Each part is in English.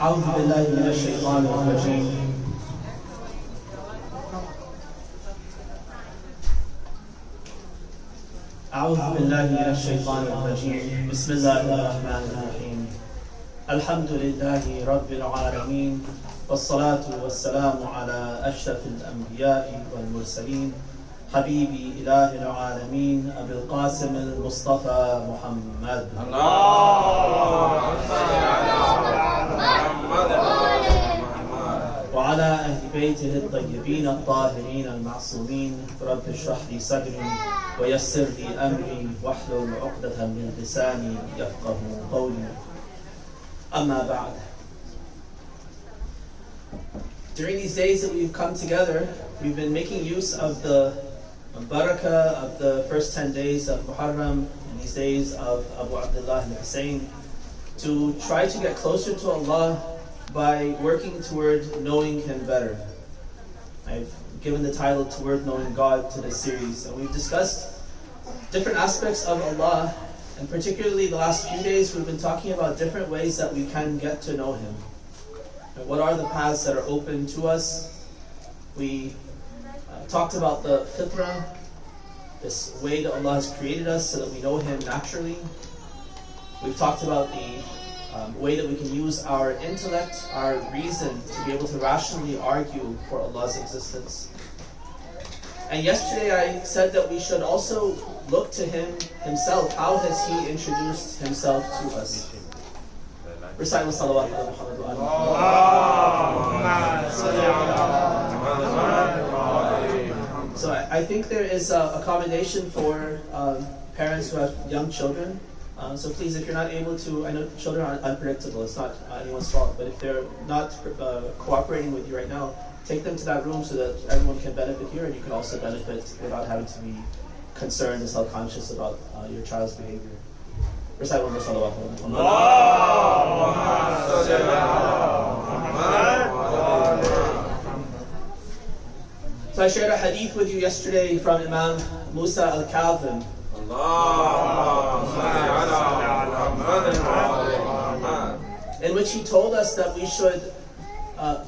أعوذ بالله من الشيطان الرجيم. أعوذ بالله من الشيطان الرجيم. بسم الله الرحمن الرحيم. الحمد لله رب العالمين، والصلاة والسلام على أشرف الأنبياء والمرسلين، حبيبي إله العالمين أبي القاسم المصطفى محمد. اللهم صل على محمد وعلى أهل بيته الطيبين الطاهرين المعصومين. رب اشرح لي صدري ويسر لي أمري واحلل عقدة من لساني يفقه قولي. أما بعد. During these days that we've come together, we've been making use of the barakah of the first 10 days of Muharram and these days of Abu Abdullah al-Hussein to try to get closer to Allah by working toward knowing Him better. I've given the title Toward Knowing God to this series, and we've discussed different aspects of Allah, and particularly the last few days we've been talking about different ways that we can get to know Him. And what are the paths that are open to us? We talked about the fitrah, this way that Allah has created us so that we know Him naturally. We've talked about the way that we can use our intellect, our reason, to be able to rationally argue for Allah's existence. And yesterday I said that we should also look to Him Himself. How has He introduced Himself to us? Recite salawat ala Muhammad wa ala. So I think there is a accommodation for parents who have young children. So please, if you're not able to, I know children are unpredictable, it's not anyone's fault, but if they're not cooperating with you right now, take them to that room so that everyone can benefit here, and you can also benefit without having to be concerned and self-conscious about your child's behavior. Recite one more salawat. So I shared a hadith with you yesterday from Imam Musa al-Kazim, in which he told us that we should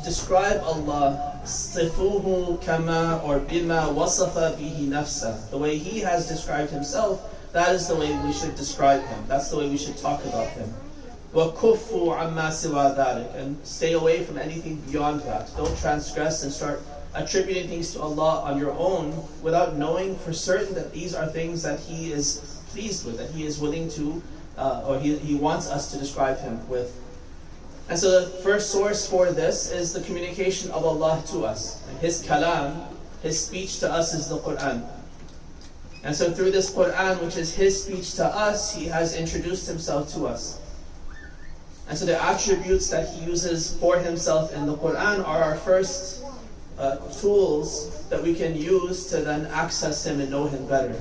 describe Allah sifuhu kama or bima wasafa bihi nafsa, the way He has described Himself. That is the way we should describe Him. That's the way we should talk about Him. وَكُفُّوا عَمَّا سِوَى ذَلِكَ, and stay away from anything beyond that. Don't transgress and start attributing things to Allah on your own without knowing for certain that these are things that He is pleased with, that He is willing to, or He wants us to describe Him with. And so the first source for this is the communication of Allah to us. And His kalam, His speech to us, is the Quran. And so through this Quran, which is His speech to us, He has introduced Himself to us. And so the attributes that He uses for Himself in the Quran are our first tools that we can use to then access Him and know Him better.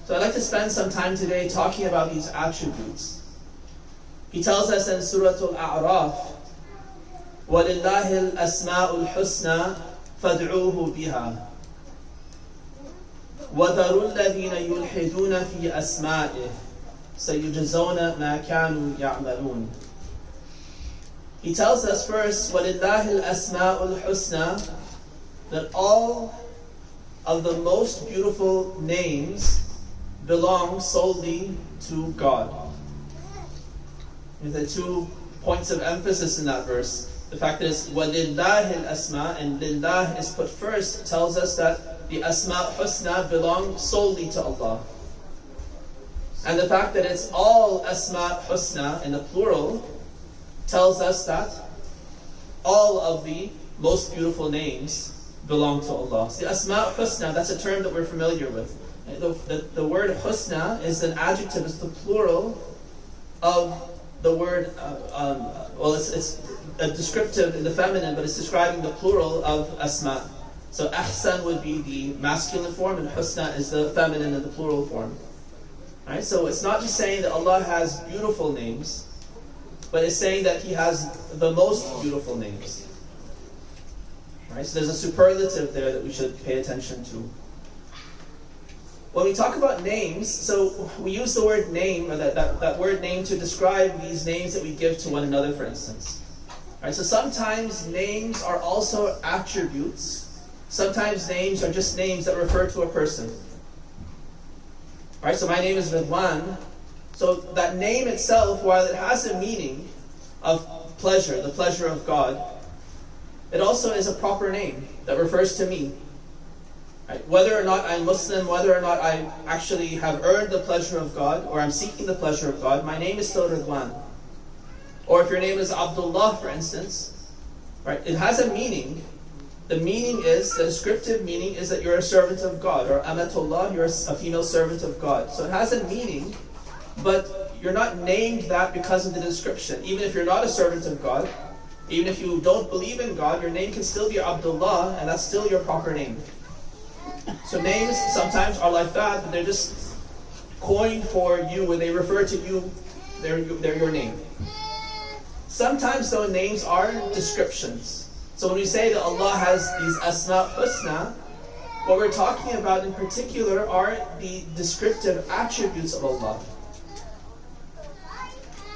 So I'd like to spend some time today talking about these attributes. He tells us in Surah Al-A'raf, وَلِلَّهِ الْأَسْمَاءُ الْحُسْنَى فَادْعُوهُ بِهَا وَذَرُوا الَّذِينَ يُلْحِدُونَ فِي أَسْمَائِهِ سَيُجْزَوْنَ مَا كَانُوا يَعْمَلُونَ. He tells us first, وَلِلَّهِ الْأَسْمَاءُ الْحُسْنَى, that all of the most beautiful names belong solely to God. And the 2 points of emphasis in that verse. The fact that it's وَلِلَّهِ الْأَسْمَاء, and lillah is put first, tells us that the Asma' Husna belong solely to Allah. And the fact that it's all Asma' Husna in the plural tells us that all of the most beautiful names belong to Allah. So the Asma' Husna, that's a term that we're familiar with. The word Husna is an adjective, it's the plural of the word, it's a descriptive in the feminine, but it's describing the plural of Asma'. So Ahsan would be the masculine form, and Husna is the feminine in the plural form. Right? So it's not just saying that Allah has beautiful names, but it's saying that He has the most beautiful names. Right? So there's a superlative there that we should pay attention to. when we talk about names, so we use the word name, or that word name, to describe these names that we give to one another, for instance. Right, so sometimes names are also attributes. Sometimes names are just names that refer to a person. Right, so my name is Rizwan. So that name itself, while it has a meaning of pleasure, the pleasure of God, it also is a proper name that refers to me. Right? Whether or not I'm Muslim, whether or not I actually have earned the pleasure of God, or I'm seeking the pleasure of God, my name is still Ridwan. Or if your name is Abdullah, for instance, right, it has a meaning. The meaning is, the descriptive meaning is that you're a servant of God, or Amatullah, you're a female servant of God. So it has a meaning, but you're not named that because of the description. Even if you're not a servant of God, even if you don't believe in God, your name can still be Abdullah, and that's still your proper name. So names sometimes are like that, but they're just coined for you. When they refer to you, they're your name. Sometimes though, names are descriptions. So when we say that Allah has these Asma Husna, what we're talking about in particular are the descriptive attributes of Allah.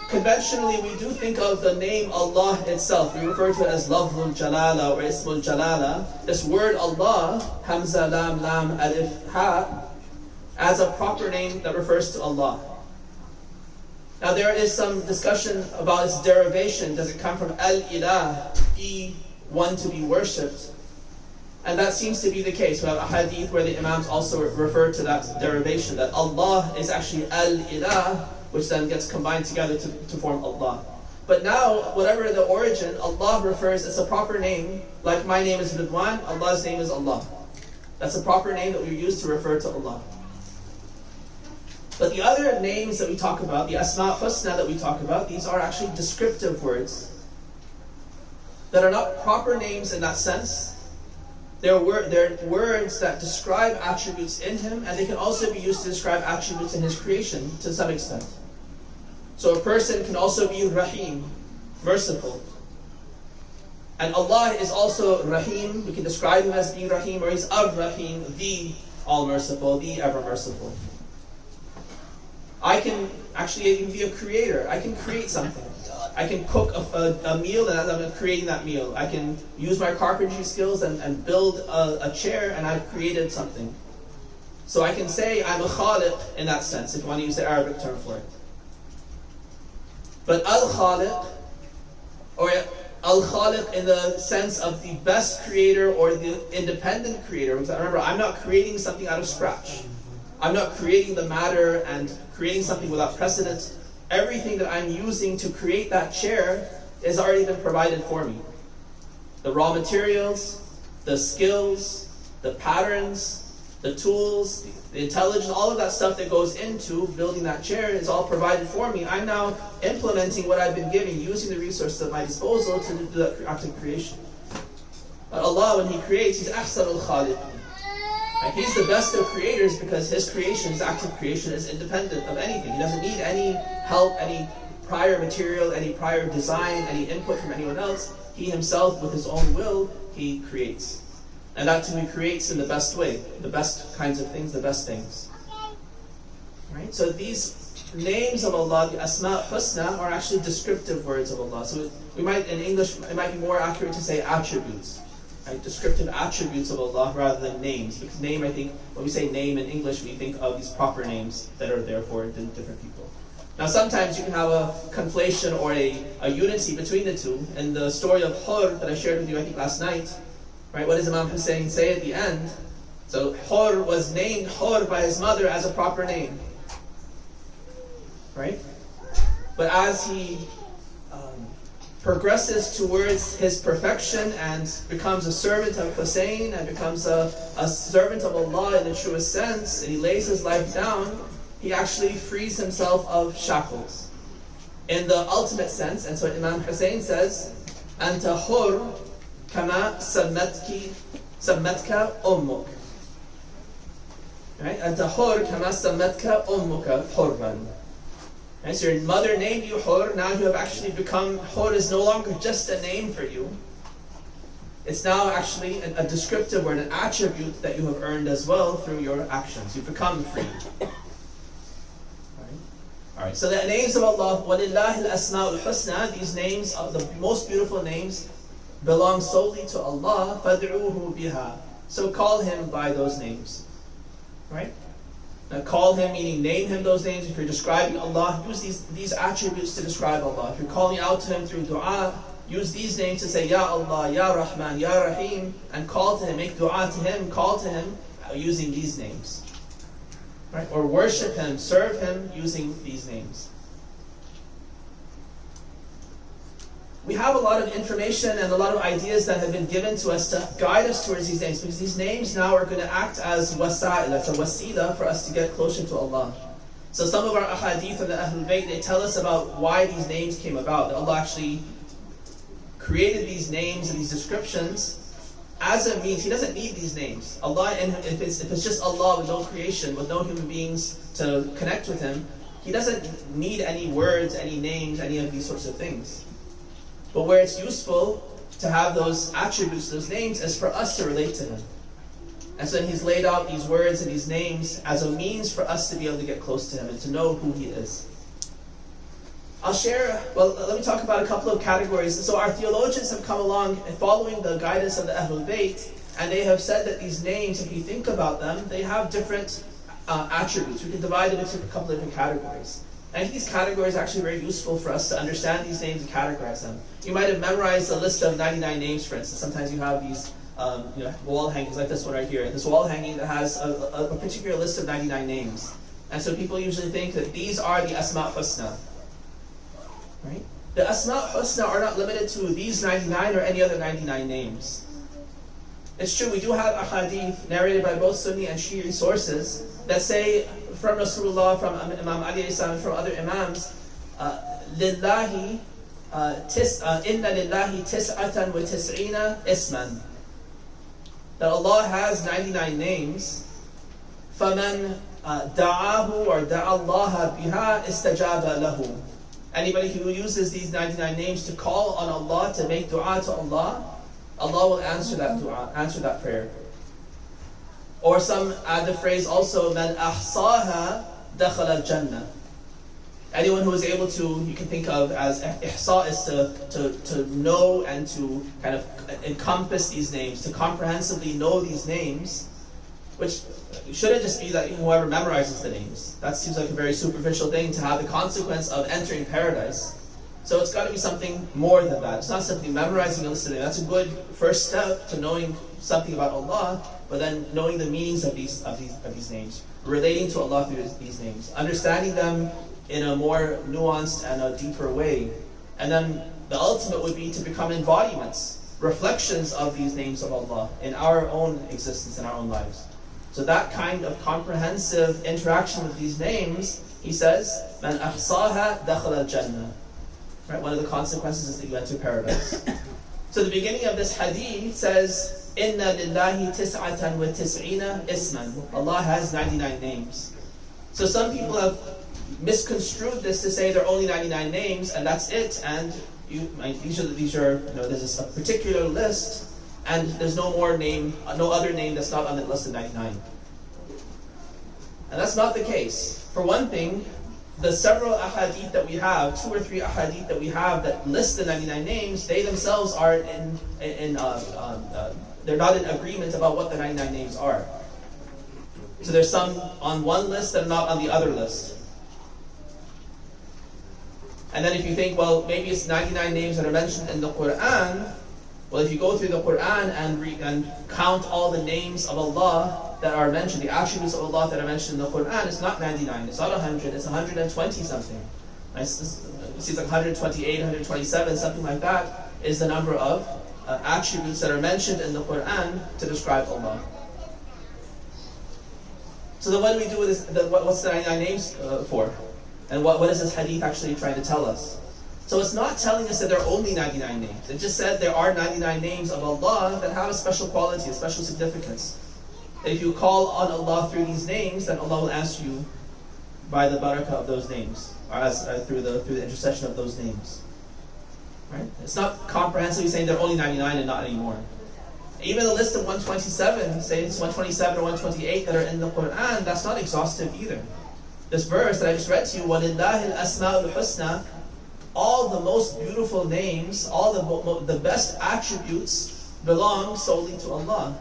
Conventionally, we do think of the name Allah itself. We refer to it as Lafzul Jalala or Ismul Jalala. This word Allah, Hamza, Lam, Lam, Alif, Ha, as a proper name that refers to Allah. Now there is some discussion about its derivation. Does it come from Al-Ilah, the one to be worshipped? And that seems to be the case. We have a hadith where the Imams also refer to that derivation, that Allah is actually Al-Ilah, which then gets combined together to form Allah. But now, whatever the origin, Allah refers, it's a proper name. Like my name is Ridwan, Allah's name is Allah. That's a proper name that we use to refer to Allah. But the other names that we talk about, the Asma Husna that we talk about, these are actually descriptive words that are not proper names in that sense. They're words that describe attributes in Him, and they can also be used to describe attributes in His creation to some extent. So a person can also be Rahim, merciful. And Allah is also Rahim. We can describe Him as being Rahim, or He's Ar-Rahim, the all-merciful, the ever-merciful. I can actually even be a creator. I can create something. I can cook a meal, and as I'm creating that meal, I can use my carpentry skills and build a chair, and I've created something. So I can say I'm a khaliq in that sense, if you want to use the Arabic term for it. But al-khaliq, or al-khaliq in the sense of the best creator or the independent creator, because remember, I'm not creating something out of scratch. I'm not creating the matter and creating something without precedent. Everything that I'm using to create that chair has already been provided for me. The raw materials, the skills, the patterns, the tools, the intelligence, all of that stuff that goes into building that chair is all provided for me. I'm now implementing what I've been given, using the resources at my disposal to do that act of creation. But Allah, when He creates, He's Ahsanul Khaliqin. He's the best of creators because His creation, His act of creation, is independent of anything. He doesn't need any help, any prior material, any prior design, any input from anyone else. He Himself, with His own will, He creates. And that too He creates in the best way, the best kinds of things, the best things. Right? So these names of Allah, the Asma Husna, are actually descriptive words of Allah. So we might, in English, it might be more accurate to say attributes. Right? Descriptive attributes of Allah rather than names. Because name, I think, when we say name in English, we think of these proper names that are there for different people. Now sometimes you can have a conflation or a unity between the two. In the story of Hur that I shared with you, I think, last night, right? What does Imam Hussein say at the end? So Hur was named Hur by his mother as a proper name. Right? But as he progresses towards his perfection and becomes a servant of Hussein and becomes a servant of Allah in the truest sense, and he lays his life down, he actually frees himself of shackles in the ultimate sense. And so Imam Hussein says, Anta hur kama sammatka ummuk. Right? Anta hur kama sammatka ummuka hurban. Right? So your mother named you Hur, now you have actually become, Hur is no longer just a name for you. It's now actually a descriptive or an attribute that you have earned as well through your actions. You've become free. Alright, so the names of Allah, وَلِلَّهِ الْأَسْمَاءُ الْحُسْنَى, these names, the most beautiful names, belong solely to Allah. فَادْعُوهُ بِهَا, so call Him by those names. Right? Now call Him meaning name Him those names. If you're describing Allah, use these attributes to describe Allah. If you're calling out to Him through dua, use these names to say, Ya Allah, Ya Rahman, Ya Rahim, and call to Him, make dua to Him, call to Him using these names. Right? Or worship Him, serve Him using these names. We have a lot of information and a lot of ideas that have been given to us to guide us towards these names, because these names now are going to act as wasa'il, as a wasila for us to get closer to Allah. So some of our ahadith of the Ahlul Bayt, they tell us about why these names came about. That Allah actually created these names and these descriptions as a means. He doesn't need these names. Allah, and if it's just Allah with no creation, with no human beings to connect with Him, He doesn't need any words, any names, any of these sorts of things. But where it's useful to have those attributes, those names, is for us to relate to Him. And so He's laid out these words and these names as a means for us to be able to get close to Him and to know who He is. Let me talk about a couple of categories. So our theologians have come along following the guidance of the Ahlul Bayt, and they have said that these names, if you think about them, they have different attributes. We can divide them into a couple of different categories. And I think these categories are actually very useful for us to understand these names and categorize them. You might have memorized a list of 99 names, for instance. Sometimes you have these wall hangings, like this one right here. This wall hanging that has a particular list of 99 names. And so people usually think that these are the Asma' Husna. Right? The Asma' Husna are not limited to these 99 or any other 99 names. It's true, we do have ahadith narrated by both Sunni and Shi'i sources that say from Rasulullah, from Imam Ali and from other Imams, Lillahi, Inna Lillahi tis'atan wa tis'ina isman. That Allah has 99 names. فَمَنْ دَعَاهُ or دَعَ اللَّهَ بِهَا اسْتَجَابَ لَهُ. Anybody who uses these 99 names to call on Allah, to make dua to Allah, Allah will answer that dua, answer that prayer. Or some add the phrase also, مَنْ أَحْصَاهَا دَخَلَ الْجَنَّةِ. Anyone who is able to, you can think of as ihsa is to know and to kind of encompass these names, to comprehensively know these names, which shouldn't just be that whoever memorizes the names. That seems like a very superficial thing to have the consequence of entering paradise. So it's got to be something more than that. It's not simply memorizing a list of names. That's a good first step to knowing something about Allah, but then knowing the meanings of these names, relating to Allah through these names, understanding them in a more nuanced and a deeper way. And then the ultimate would be to become embodiments, reflections of these names of Allah in our own existence, in our own lives. So that kind of comprehensive interaction with these names, he says, مَنْ أَحْصَاهَا دَخَلَ الْجَنَّةِ. Right? One of the consequences is that you enter paradise. So the beginning of this hadith says, إِنَّ لِلَّهِ تِسْعَةً وَتِسْعِينَ إِسْمًا. Allah has 99 names. So some people have misconstrued this to say there are only 99 names and that's it, and these are there's a particular list and there's no other name that's not on that list of 99. And that's not the case. For one thing, the several ahadith that we have, 2 or 3 ahadith that we have that list the 99 names, they themselves are they're not in agreement about what the 99 names are. So there's some on one list that are not on the other list. And then if you think, well, maybe it's 99 names that are mentioned in the Quran, well, if you go through the Quran and count all the names of Allah that are mentioned, the attributes of Allah that are mentioned in the Quran, it's not 99, it's not 100, it's 120 something. It seems like 128, 127, something like that is the number of attributes that are mentioned in the Quran to describe Allah. So then what do we do with this? What's the 99 names for? And what is this hadith actually trying to tell us? So it's not telling us that there are only 99 names. It just said there are 99 names of Allah that have a special quality, a special significance. And if you call on Allah through these names, then Allah will answer you by the barakah of those names, or through the intercession of those names. Right? It's not comprehensively saying there are only 99 and not anymore. Even the list of 127, say it's 127 or 128 that are in the Quran, that's not exhaustive either. This verse that I just read to you, وَلِلَّهِ الْأَسْمَاءُ الْحُسْنَى, all the most beautiful names, all the best attributes belong solely to Allah.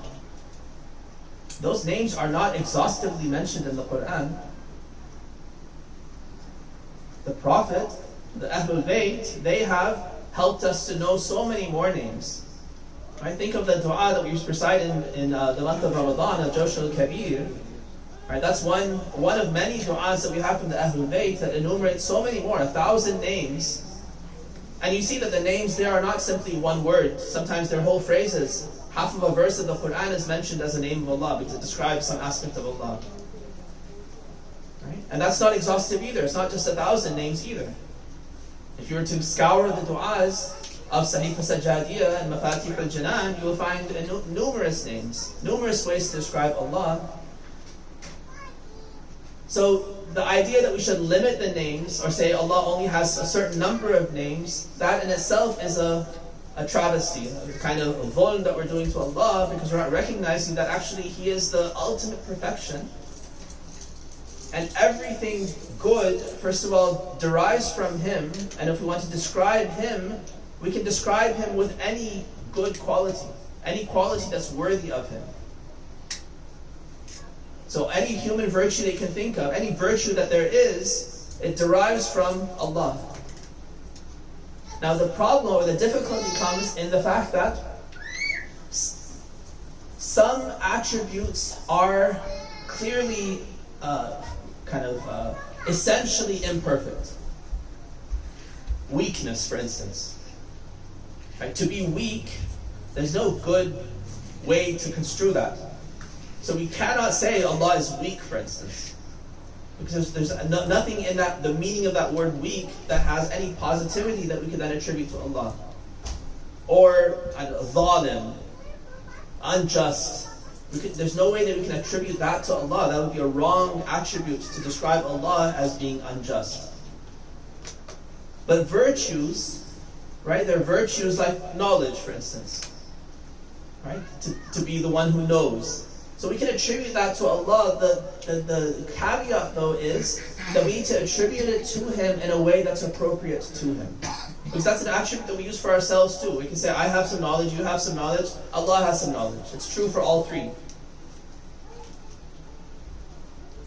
Those names are not exhaustively mentioned in the Quran. The Prophet, the Ahlul Bayt, they have helped us to know so many more names. I think of the dua that we recite in the month of Ramadan, Al-Josh al-Kabir. Right, that's one of many du'as that we have from the Ahlul Bayt that enumerates so many more, 1,000 names. And you see that the names there are not simply one word. Sometimes they're whole phrases. Half of a verse of the Quran is mentioned as a name of Allah because it describes some aspect of Allah. Right? And that's not exhaustive either. It's not just 1,000 names either. If you were to scour the du'as of Sahifa Sajjadiyah and Mafatih al-Janan, you will find numerous names, numerous ways to describe Allah. So the idea that we should limit the names or say Allah only has a certain number of names, that in itself is a travesty, a kind of a dhulm that we're doing to Allah, because we're not recognizing that actually He is the ultimate perfection. And everything good, first of all, derives from Him. And if we want to describe Him, we can describe Him with any good quality, any quality that's worthy of Him. So any human virtue they can think of, any virtue that there is, it derives from Allah. Now the problem or the difficulty comes in the fact that some attributes are clearly essentially imperfect. Weakness, for instance. Right? To be weak, there's no good way to construe that. So we cannot say Allah is weak, for instance, because there's nothing in that, the meaning of that word weak, that has any positivity that we could then attribute to Allah. Or zalim, unjust. There's no way that we can attribute that to Allah. That would be a wrong attribute to describe Allah as being unjust. But virtues, right? There are virtues like knowledge, for instance, right? To be the one who knows. So we can attribute that to Allah. The caveat though is that we need to attribute it to Him in a way that's appropriate to Him. Because that's an attribute that we use for ourselves too. We can say, I have some knowledge, you have some knowledge, Allah has some knowledge. It's true for all three.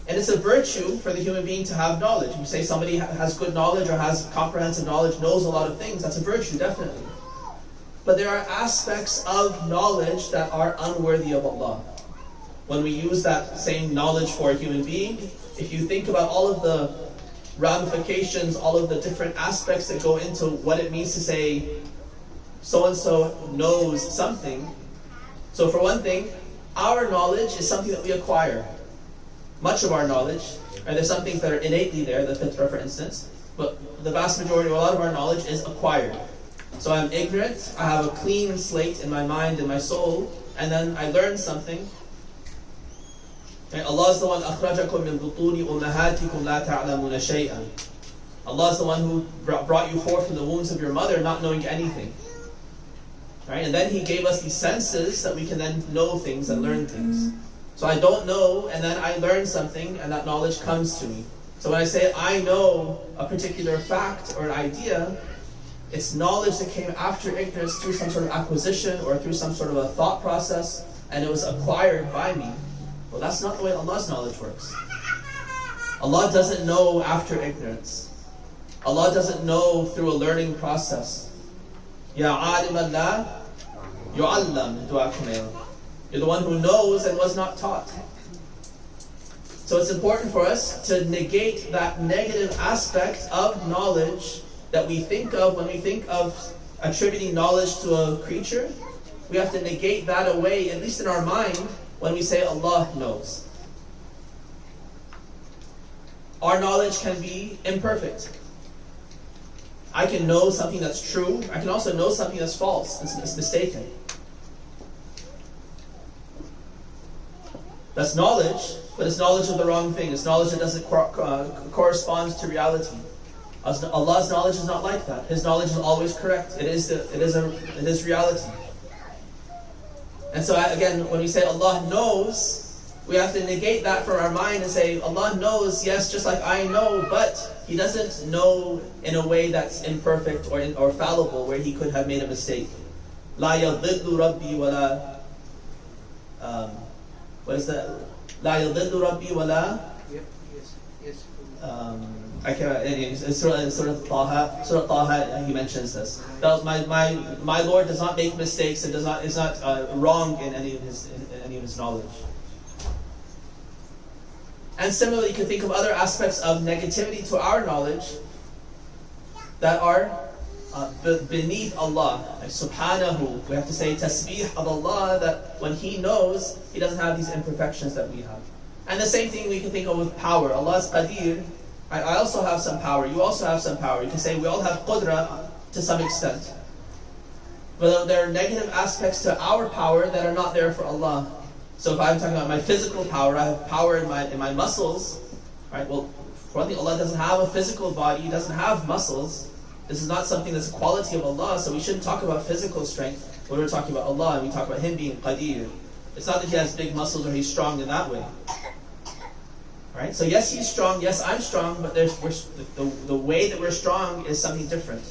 And it's a virtue for the human being to have knowledge. If you say somebody has good knowledge or has comprehensive knowledge, knows a lot of things, that's a virtue, definitely. But there are aspects of knowledge that are unworthy of Allah. When we use that same knowledge for a human being, if you think about all of the ramifications, all of the different aspects that go into what it means to say, so-and-so knows something. So for one thing, our knowledge is something that we acquire. Much of our knowledge, and there's some things that are innately there, the fitrah for instance, but the vast majority, or a lot of our knowledge is acquired. So I'm ignorant, I have a clean slate in my mind and my soul, and then I learn something. Okay, Allah is the one أخرجكم من بطون أمهاتكم لا تعلمون شيئا. Allah is the one who brought you forth from the wombs of your mother not knowing anything. Right? And then He gave us these senses that we can then know things and learn things. So I don't know, and then I learn something, and that knowledge comes to me. So when I say I know a particular fact or an idea, it's knowledge that came after ignorance through some sort of acquisition or through some sort of a thought process, and it was acquired by me. Well, that's not the way Allah's knowledge works. Allah doesn't know after ignorance. Allah doesn't know through a learning process. Ya aliman la yu'allam, dua kumail. You're the one who knows and was not taught. So it's important for us to negate that negative aspect of knowledge that we think of when we think of attributing knowledge to a creature. We have to negate that away, at least in our mind, when we say Allah knows. Our knowledge can be imperfect. I can know something that's true. I can also know something that's false, it's mistaken. That's knowledge, but it's knowledge of the wrong thing. It's knowledge that doesn't correspond to reality. Allah's knowledge is not like that. His knowledge is always correct. It is reality. And so again, when we say Allah knows, we have to negate that from our mind and say, Allah knows, yes, just like I know, but He doesn't know in a way that's imperfect or fallible, where He could have made a mistake. La yadillu Rabbi wala. What is that? La yadillu Rabbi wala. Yes. I can't. In Surah Taha, He mentions this. That my Lord does not make mistakes and is not wrong in any of His knowledge. And similarly, you can think of other aspects of negativity to our knowledge that are beneath Allah. Like subhanahu, we have to say tasbih of Allah, that when He knows, He doesn't have these imperfections that we have. And the same thing we can think of with power. Allah is qadir. I also have some power. You also have some power. You can say we all have qudra to some extent. But there are negative aspects to our power that are not there for Allah. So if I'm talking about my physical power, I have power in my muscles, right? Well, for one thing, Allah doesn't have a physical body. He doesn't have muscles. This is not something that's a quality of Allah, so we shouldn't talk about physical strength when we're talking about Allah and we talk about Him being qadir. It's not that He has big muscles or He's strong in that way. Right? So yes, He's strong, yes, I'm strong, but the way that we're strong is something different.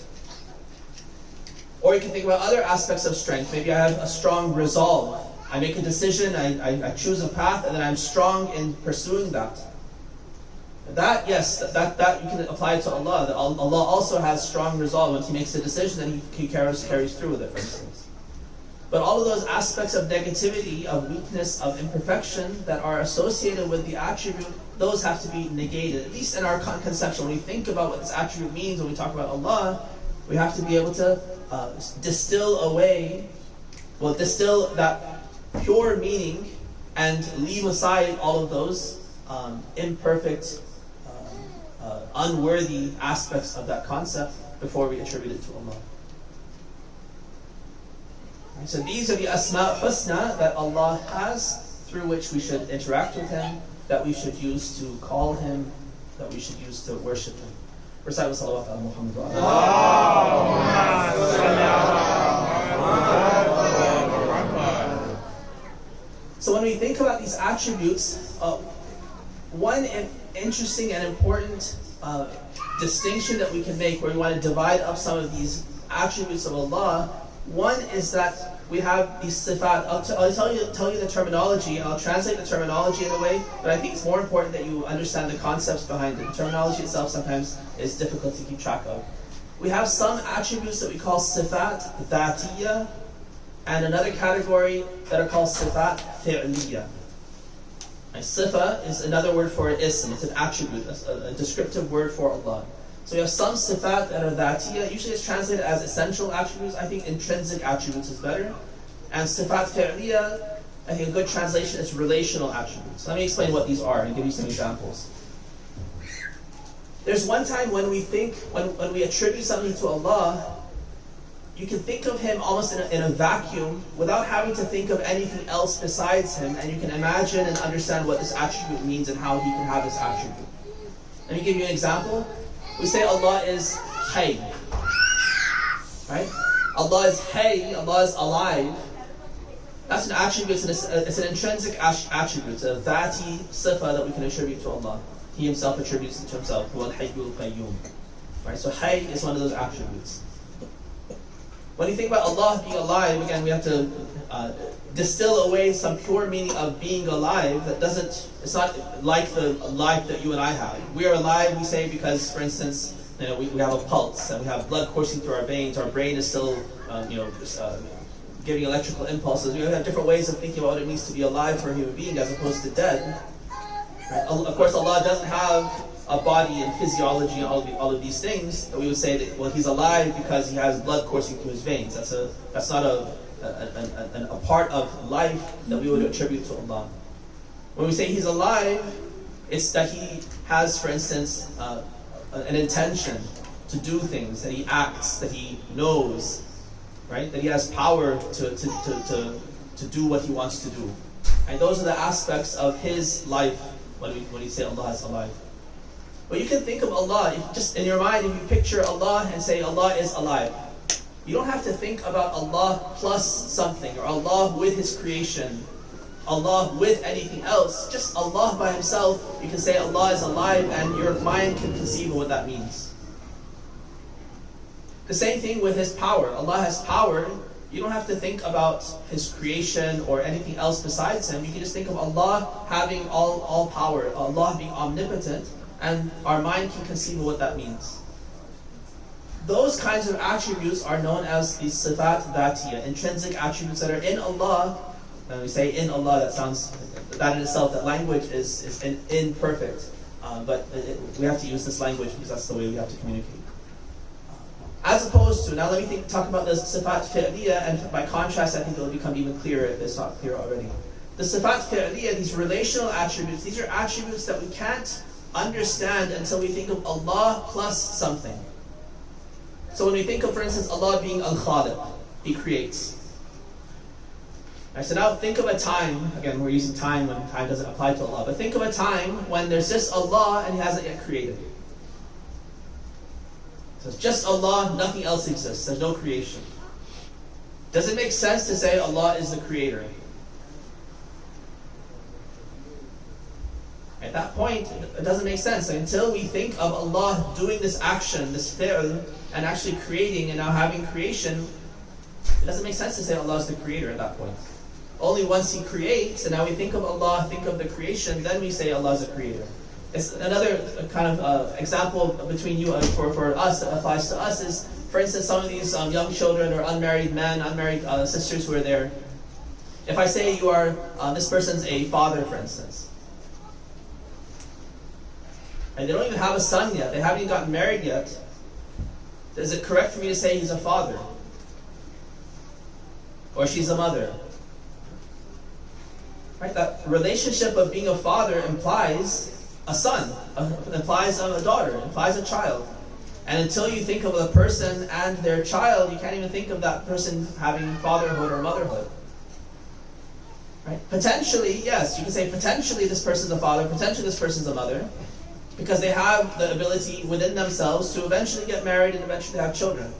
Or you can think about other aspects of strength. Maybe I have a strong resolve. I make a decision, I choose a path, and then I'm strong in pursuing that. That, yes, that you can apply to Allah. That Allah also has strong resolve. Once He makes a decision, then He carries through with it, for instance. But all of those aspects of negativity, of weakness, of imperfection that are associated with the attribute, those have to be negated. At least in our conception, when we think about what this attribute means, when we talk about Allah, we have to be able to distill that pure meaning and leave aside all of those imperfect, unworthy aspects of that concept before we attribute it to Allah. So these are the Asma' Husna that Allah has, through which we should interact with Him, that we should use to call Him, that we should use to worship Him. Recite with salawat ala Muhammad wa ala. So when we think about these attributes, one interesting and important distinction that we can make, where we want to divide up some of these attributes of Allah, one is that we have these sifat. I'll tell you the terminology, and I'll translate the terminology in a way, but I think it's more important that you understand the concepts behind it. The terminology itself sometimes is difficult to keep track of. We have some attributes that we call sifat dhatiyya, and another category that are called sifat fi'liyya. Sifa is another word for ism. It's an attribute, a descriptive word for Allah. So we have some sifat that are dhatiyya. Usually it's translated as essential attributes. I think intrinsic attributes is better. And sifat fi'liyya, I think a good translation is relational attributes. Let me explain what these are and give you some examples. There's one time when we attribute something to Allah, you can think of Him almost in a vacuum without having to think of anything else besides Him, and you can imagine and understand what this attribute means and how He can have this attribute. Let me give you an example. We say Allah is Hayy. Right? Allah is Hayy, Allah is alive. That's an attribute, it's an intrinsic attribute, it's a dhati sifa that we can attribute to Allah. He Himself attributes it to Himself. Huwa al-Hayyul Qayyum. Right? So Hayy is one of those attributes. When you think about Allah being alive, again, we have to distill away some pure meaning of being alive it's not like the life that you and I have. We are alive, we say, because, for instance, we have a pulse and we have blood coursing through our veins. Our brain is still, giving electrical impulses. We have different ways of thinking about what it means to be alive for a human being as opposed to dead. Right? Of course, Allah doesn't have a body and physiology and all of these things. That we would say that, well, He's alive because He has blood coursing through His veins. That's not a part of life that we would attribute to Allah. When we say He's alive, it's that He has, for instance, an intention to do things, that He acts, that He knows, right? That He has power to do what He wants to do. And those are the aspects of His life when we say Allah is alive. But you can think of Allah, just in your mind, if you picture Allah and say Allah is alive. You don't have to think about Allah plus something, or Allah with His creation, Allah with anything else. Just Allah by Himself. You can say Allah is alive, and your mind can conceive of what that means. The same thing with His power. Allah has power. You don't have to think about His creation or anything else besides Him. You can just think of Allah having all power, Allah being omnipotent, and our mind can conceive of what that means. Those kinds of attributes are known as the sifat dhatiyah, intrinsic attributes that are in Allah. When we say in Allah, that sounds, that in itself, that language is imperfect. But we have to use this language because that's the way we have to communicate. As opposed to, now let me talk about the sifat fi'liyah, and by contrast I think it will become even clearer if it's not clear already. The sifat fi'liyah, these relational attributes, these are attributes that we can't understand until we think of Allah plus something. So when we think of, for instance, Allah being Al-Khaliq, He creates. Right, so now think of a time, again we're using time when time doesn't apply to Allah, but think of a time when there's just Allah and He hasn't yet created. So it's just Allah, nothing else exists. There's no creation. Does it make sense to say Allah is the creator? At that point, it doesn't make sense. Until we think of Allah doing this action, this fi'l, and actually creating and now having creation, it doesn't make sense to say Allah is the creator at that point. Only once He creates, and now we think of Allah, think of the creation, then we say Allah is a creator. It's another kind of example between you for us that applies to us is, for instance, some of these young children or unmarried men, unmarried sisters who are there. If I say you are, this person's a father, for instance, and they don't even have a son yet, they haven't even gotten married yet, is it correct for me to say he's a father? Or she's a mother? Right? That relationship of being a father implies a son, implies a daughter, implies a child. And until you think of a person and their child, you can't even think of that person having fatherhood or motherhood. Right? Potentially, yes, you can say potentially this person's a father, potentially this person's a mother, because they have the ability within themselves to eventually get married and eventually have children.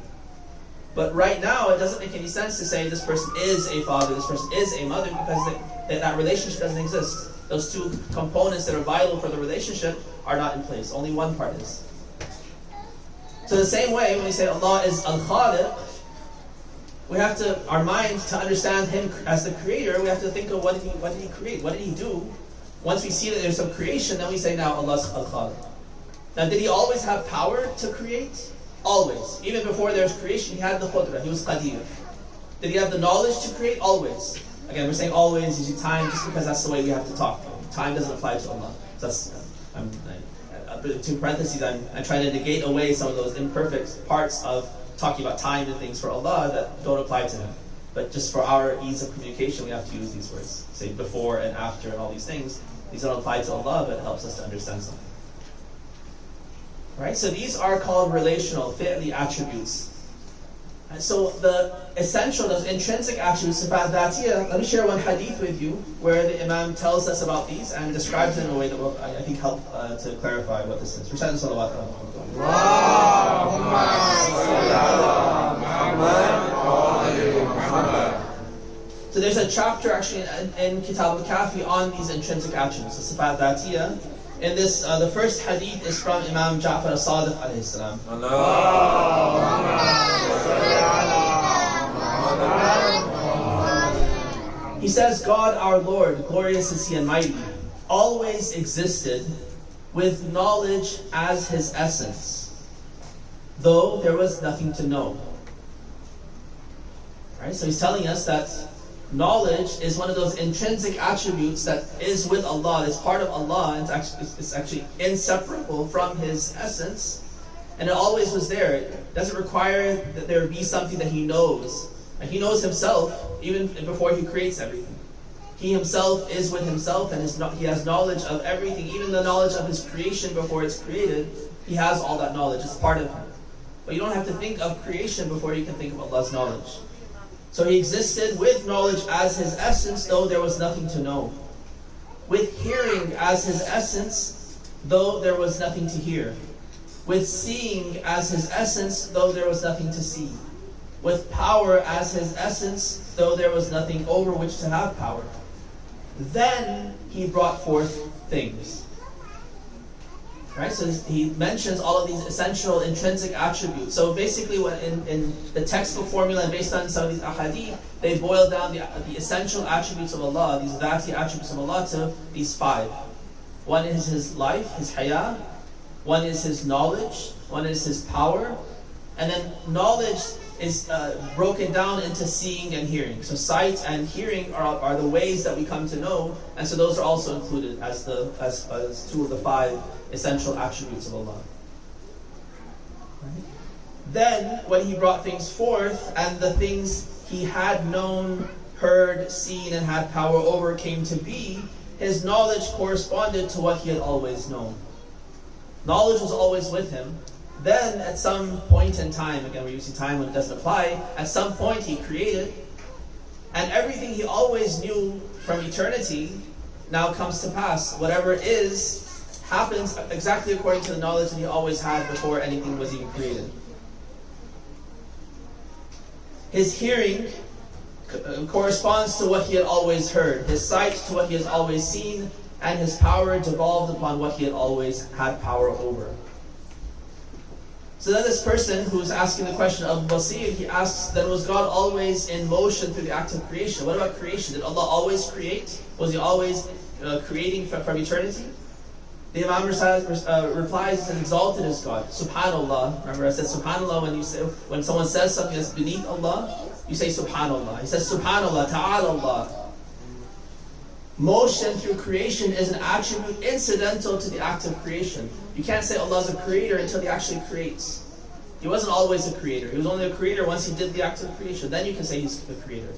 But right now, it doesn't make any sense to say this person is a father, this person is a mother, because that relationship doesn't exist. Those two components that are vital for the relationship are not in place. Only one part is. So the same way, when we say Allah is Al-Khaliq, we have to, our mind, to understand Him as the creator, we have to think of what did He create? What did He do? Once we see that there's some creation, then we say now Allah is Al-Khaliq. Now did He always have power to create? Always. Even before there was creation, He had the Qudra, He was Qadir. Did He have the knowledge to create? Always. Again, we're saying always using time just because that's the way we have to talk. Time doesn't apply to Allah. So that's, between parentheses, I'm trying to negate away some of those imperfect parts of talking about time and things for Allah that don't apply to Him. But just for our ease of communication, we have to use these words. Say before and after and all these things. These don't apply to Allah, but it helps us to understand something. Right? So these are called relational, fi'li attributes. And so the essential, those intrinsic attributes, sifat dhatiyah, let me share one hadith with you where the Imam tells us about these and describes them in a way that will, I think, help to clarify what this is. Recite salawat ala Muhammad. So there's a chapter actually in Kitab al-Kafi on these intrinsic attributes, the sifat dhatiyah. In this, the first hadith is from Imam Ja'far as-Sadiq alayhi salam. He says, God our Lord, glorious is He and mighty, always existed with knowledge as His essence, though there was nothing to know. Right? So He's telling us that knowledge is one of those intrinsic attributes that is with Allah, it's part of Allah, and it's actually inseparable from His essence, and it always was there. It doesn't require that there be something that He knows. And He knows Himself even before He creates everything. He Himself is with Himself, and He has knowledge of everything, even the knowledge of His creation before it's created. He has all that knowledge, it's part of Him. But you don't have to think of creation before you can think of Allah's knowledge. So He existed with knowledge as His essence, though there was nothing to know. With hearing as His essence, though there was nothing to hear. With seeing as His essence, though there was nothing to see. with power as his essence, though there was nothing over which to have power. Then he brought forth things. Right? So he mentions all of these essential intrinsic attributes. So basically what in the textbook formula and based on some of these ahadith, they boil down the essential attributes of Allah, these dhati attributes of Allah, to these 5. One is his life, his haya. One is his knowledge. One is his power. And then knowledge is broken down into seeing and hearing. So sight and hearing are the ways that we come to know, and so those are also included as 2 of the 5 essential attributes of Allah. Right? Then, when he brought things forth, and the things he had known, heard, seen, and had power over came to be, his knowledge corresponded to what he had always known. Knowledge was always with him. Then, at some point in time, again we're using time when it doesn't apply, at some point he created, and everything he always knew from eternity now comes to pass. Whatever is, happens exactly according to the knowledge that he always had before anything was even created. His hearing corresponds to what he had always heard, his sight to what he has always seen, and his power devolved upon what he had always had power over. So then this person who's asking the question of Basir, he asks, then was God always in motion through the act of creation? What about creation? Did Allah always create? Was he always creating from eternity? The Imam replies, and exalted is God. Subhanallah. Remember I said Subhanallah when someone says something that's beneath Allah, you say Subhanallah. He says Subhanallah, Ta'ala Allah. Motion through creation is an attribute incidental to the act of creation. You can't say Allah is a creator until he actually creates. He wasn't always a creator. He was only a creator once he did the act of creation. Then you can say he's the creator.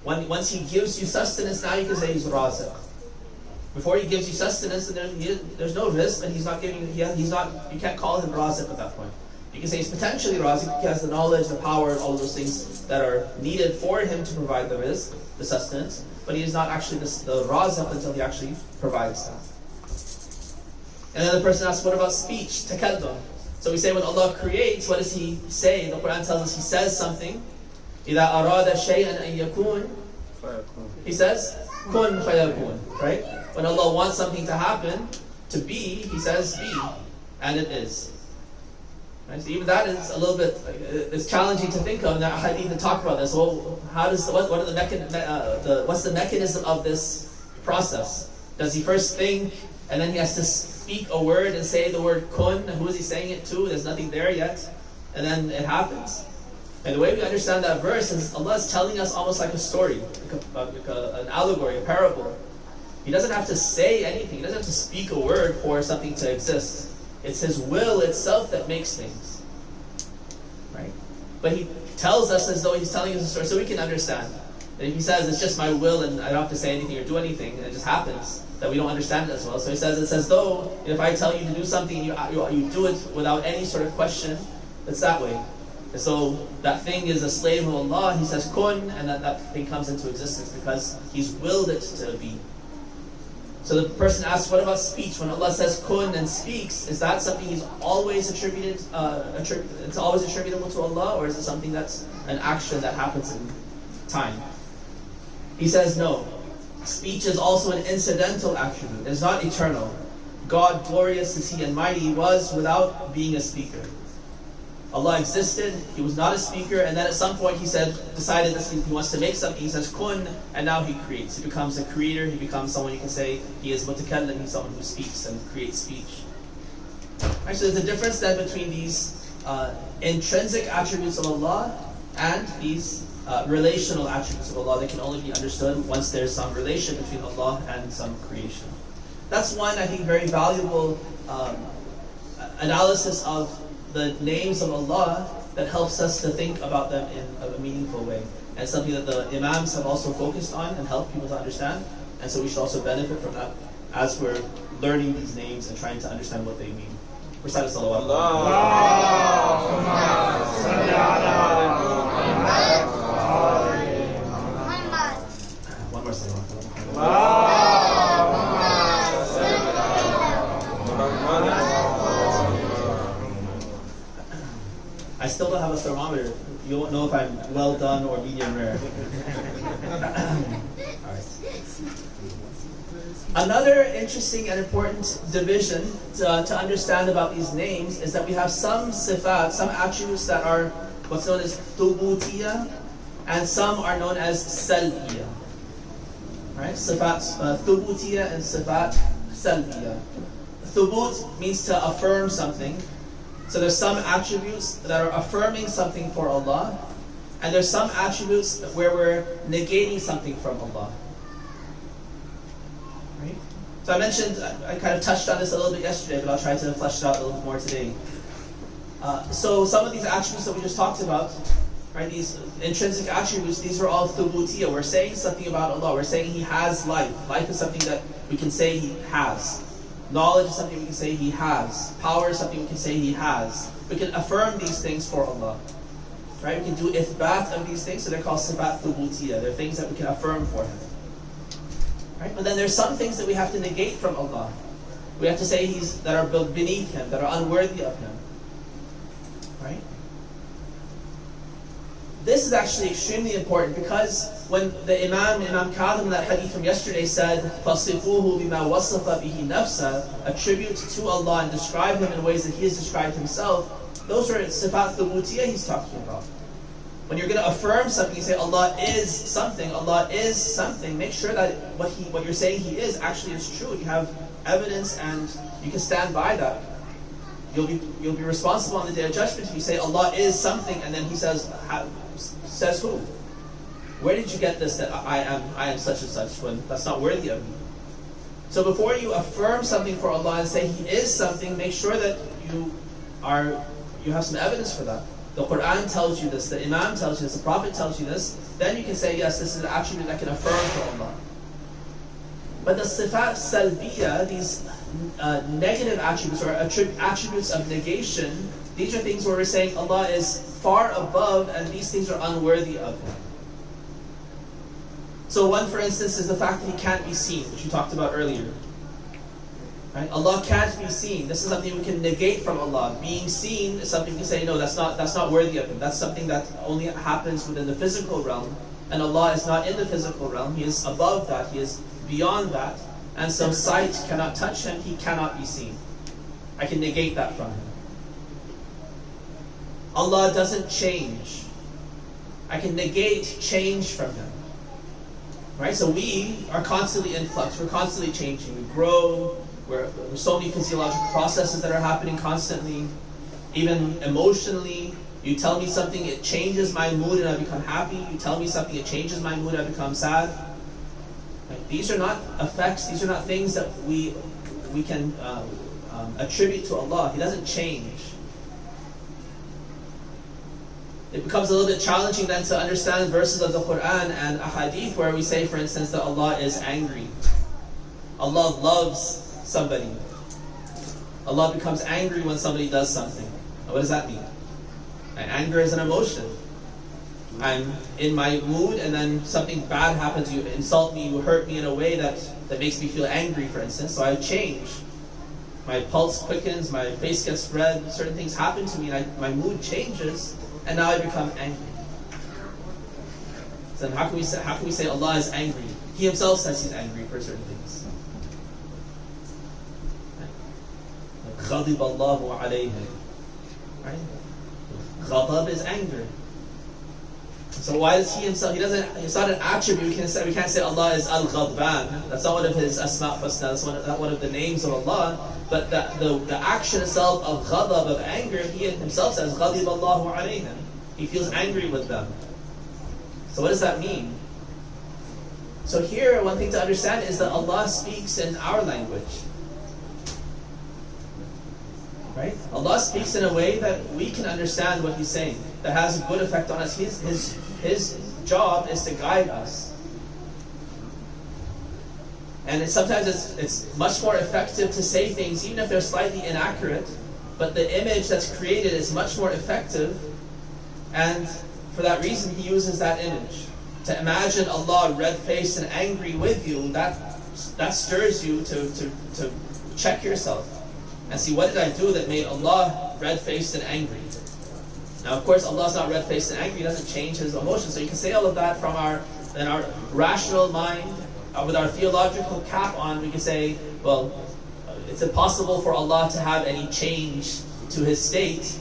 Once he gives you sustenance, now you can say he's Raziq. Before he gives you sustenance, there's no rizq, and he's not giving you. You can't call him Raziq at that point. You can say he's potentially Raziq. He has the knowledge, the power, and all of those things that are needed for him to provide the rizq, the sustenance. But he is not actually the Raziq until he actually provides that. And then the person asks, what about speech? Takallum. So we say when Allah creates, what does he say? The Quran tells us he says something. إِذَا أَرَادَ شَيْئًا أَن يَكُونَ. He says, kun fayakun. Right? When Allah wants something to happen, to be, he says be. And it is. Right? So even that is a little bit, it's challenging to think of, and I need to talk about this. Well, what's the mechanism of this process? Does he first think, and then he has to speak a word and say the word kun, and who is he saying it to? There's nothing there yet, and then it happens. And the way we understand that verse is Allah is telling us almost like a story, like an allegory, a parable. He doesn't have to say anything. He doesn't have to speak a word for something to exist. It's his will itself that makes things. Right? But he tells us as though he's telling us a story so we can understand. And if he says it's just my will and I don't have to say anything or do anything, and it just happens, that we don't understand it as well. So he says it's as though if I tell you to do something and you do it without any sort of question, it's that way. And so that thing is a slave of Allah. He says kun, and that thing comes into existence because he's willed it to be. So the person asks, what about speech? When Allah says kun and speaks, is that something he's always attributed? It's always attributable to Allah, or is it something that's an action that happens in time? He says no. Speech is also an incidental attribute. It's not eternal. God, glorious is He and mighty, was without being a speaker. Allah existed, He was not a speaker, and then at some point He decided that He wants to make something. He says kun, and now He creates. He becomes a creator. He becomes someone you can say He is mutakallim. He's someone who speaks and creates speech. Right, so there's a difference then between these intrinsic attributes of Allah and these relational attributes of Allah that can only be understood once there's some relation between Allah and some creation. That's one, I think, very valuable analysis of the names of Allah that helps us to think about them in a meaningful way. And something that the Imams have also focused on and helped people to understand. And so we should also benefit from that as we're learning these names and trying to understand what they mean. Recite salawat. One more salawat. I still don't have a thermometer. You won't know if I'm well done or medium rare. All right. Another interesting and important division to understand about these names is that we have some sifat, some attributes that are what's known as thubutiyya, and some are known as salbiyya. Right? Sifat thubutiyya and sifat salbiyya. Thubut means to affirm something. So there's some attributes that are affirming something for Allah, and there's some attributes where we're negating something from Allah. Right? So I mentioned, I kind of touched on this a little bit yesterday, but I'll try to flesh it out a little bit more today. So some of these attributes that we just talked about, right? These intrinsic attributes, these are all thubutiyya. We're saying something about Allah. We're saying He has life. Life is something that we can say He has. Knowledge is something we can say He has. Power is something we can say He has. We can affirm these things for Allah. Right? We can do ithbat of these things, so they're called sifat thubutiyya. They're things that we can affirm for Him. Right? But then there's some things that we have to negate from Allah. We have to say that are beneath Him, that are unworthy of Him. Right? This is actually extremely important because when the Imam Kadhim, that hadith from yesterday said, فَصِفُوهُ بِمَا وَصَفَ بِهِ نَفْسَهُ, attribute to Allah and describe Him in ways that He has described Himself, those are sifat thubutiyya He's talking about. When you're going to affirm something, you say Allah is something, make sure that what you're saying He is actually is true. You have evidence and you can stand by that. You'll be responsible on the Day of Judgment if you say Allah is something and then He says who? Where did you get this that I am such and such when that's not worthy of me? So before you affirm something for Allah and say He is something, make sure that you have some evidence for that. The Quran tells you this, the Imam tells you this, the Prophet tells you this, then you can say, yes, this is an attribute I can affirm for Allah. But the sifat salbiyya, these negative attributes or attributes of negation, these are things where we're saying Allah is far above and these things are unworthy of Him. So one, for instance, is the fact that He can't be seen, which you talked about earlier. Right? Allah can't be seen. This is something we can negate from Allah. Being seen is something we can say, no, that's not worthy of Him. That's something that only happens within the physical realm. And Allah is not in the physical realm. He is above that. He is beyond that. And so sight cannot touch Him. He cannot be seen. I can negate that from Him. Allah doesn't change. I can negate change from Him. Right? So we are constantly in flux. We're constantly changing. We grow. There's so many physiological processes that are happening constantly. Even emotionally, you tell me something, it changes my mood and I become happy. You tell me something, it changes my mood, I become sad. Right? These are not effects, these are not things that we can attribute to Allah. He doesn't change. It becomes a little bit challenging then to understand verses of the Quran and ahadith where we say, for instance, that Allah is angry. Allah loves somebody. Allah becomes angry when somebody does something. Now, what does that mean? Anger is an emotion. I'm in my mood and then something bad happens. You insult me, you hurt me in a way that makes me feel angry, for instance. So I change. My pulse quickens, my face gets red, certain things happen to me and my mood changes and now I become angry. So then how can we say Allah is angry? He Himself says He's angry for certain things. غضب الله عليهم. Right? Ghadab is anger. So why does He Himself? It's not an attribute. We can't say Allah is Al-Ghadban. That's not one of His Asma' Husna. That's not one of the names of Allah. But the action itself of ghadab, of anger, He Himself says غضب الله عليهم. He feels angry with them. So what does that mean? So here, one thing to understand is that Allah speaks in our language. Right? Allah speaks in a way that we can understand what He's saying, that has a good effect on us. His job is to guide us. And sometimes it's much more effective to say things, even if they're slightly inaccurate, but the image that's created is much more effective, and for that reason He uses that image. To imagine Allah red-faced and angry with you, that stirs you to check yourself and see, what did I do that made Allah red-faced and angry? Now, of course, Allah is not red-faced and angry. He doesn't change His emotions. So you can say all of that from our rational mind, with our theological cap on. We can say, well, it's impossible for Allah to have any change to His state.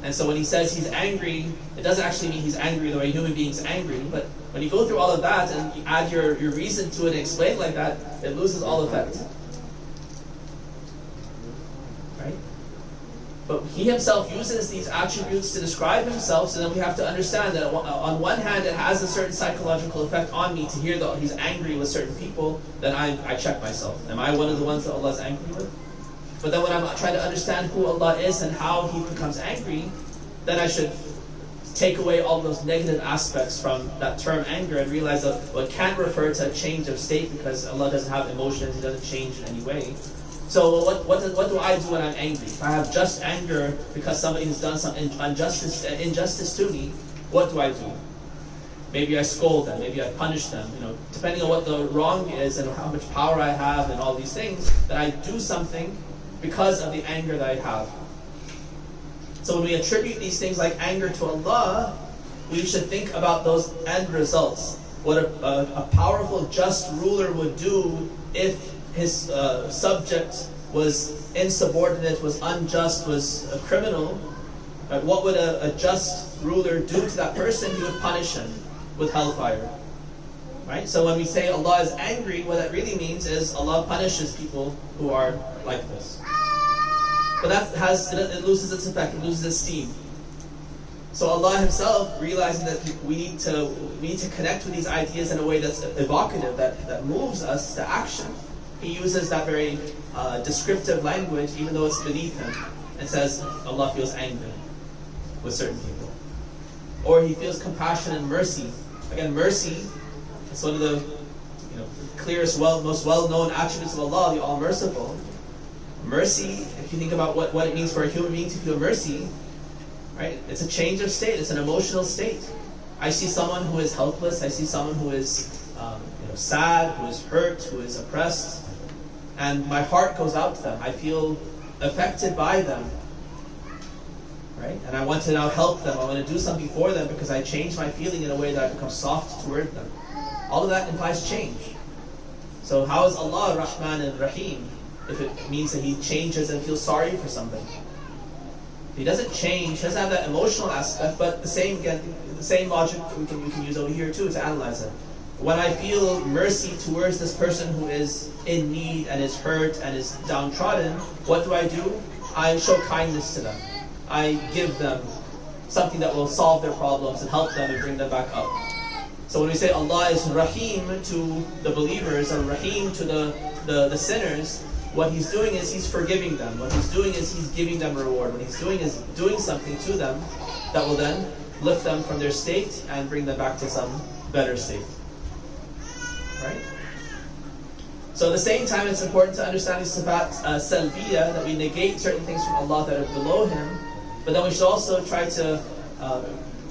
And so when He says He's angry, it doesn't actually mean He's angry the way human beings are angry. But when you go through all of that and you add your reason to it and explain it like that, it loses all effect. Right? But He Himself uses these attributes to describe Himself, so then we have to understand that on one hand it has a certain psychological effect on me to hear that He's angry with certain people. Then I check myself. Am I one of the ones that Allah is angry with? But then when I'm trying to understand who Allah is and how He becomes angry, then I should take away all those negative aspects from that term anger and realize that it can't refer to a change of state because Allah doesn't have emotions, He doesn't change in any way. So what do I do when I'm angry? If I have just anger because somebody has done some injustice to me, what do I do? Maybe I scold them, maybe I punish them, depending on what the wrong is and how much power I have and all these things, that I do something because of the anger that I have. So when we attribute these things like anger to Allah, we should think about those end results. What a powerful, just ruler would do if his subject was insubordinate, was unjust, was a criminal. Right? What would a just ruler do to that person? He would punish him with hellfire. Right? So when we say Allah is angry, what that really means is Allah punishes people who are like this. But it loses its effect, it loses its steam. So Allah Himself, realizing that we need to connect with these ideas in a way that's evocative, that moves us to action, He uses that very descriptive language, even though it's beneath Him, and says Allah feels angry with certain people. Or He feels compassion and mercy. Again, mercy is one of the clearest, most well-known attributes of Allah, the All-Merciful. Mercy, if you think about what it means for a human being to feel mercy, right? It's a change of state. It's an emotional state. I see someone who is helpless. I see someone who is sad, who is hurt, who is oppressed, and my heart goes out to them. I feel affected by them, right? And I want to now help them. I want to do something for them because I change my feeling in a way that I become soft toward them. All of that implies change. So how is Allah Rahman and Rahim if it means that He changes and feels sorry for somebody? He doesn't change, doesn't have that emotional aspect, but the same logic we can use over here too to analyze it. When I feel mercy towards this person who is in need and is hurt and is downtrodden, what do? I show kindness to them. I give them something that will solve their problems and help them and bring them back up. So when we say Allah is Rahim to the believers and Rahim to the sinners, what He's doing is He's forgiving them. What He's doing is He's giving them reward. What He's doing is doing something to them that will then lift them from their state and bring them back to some better state. Right? So at the same time, it's important to understand the sifat salbiya, that we negate certain things from Allah that are below Him, but then we should also try to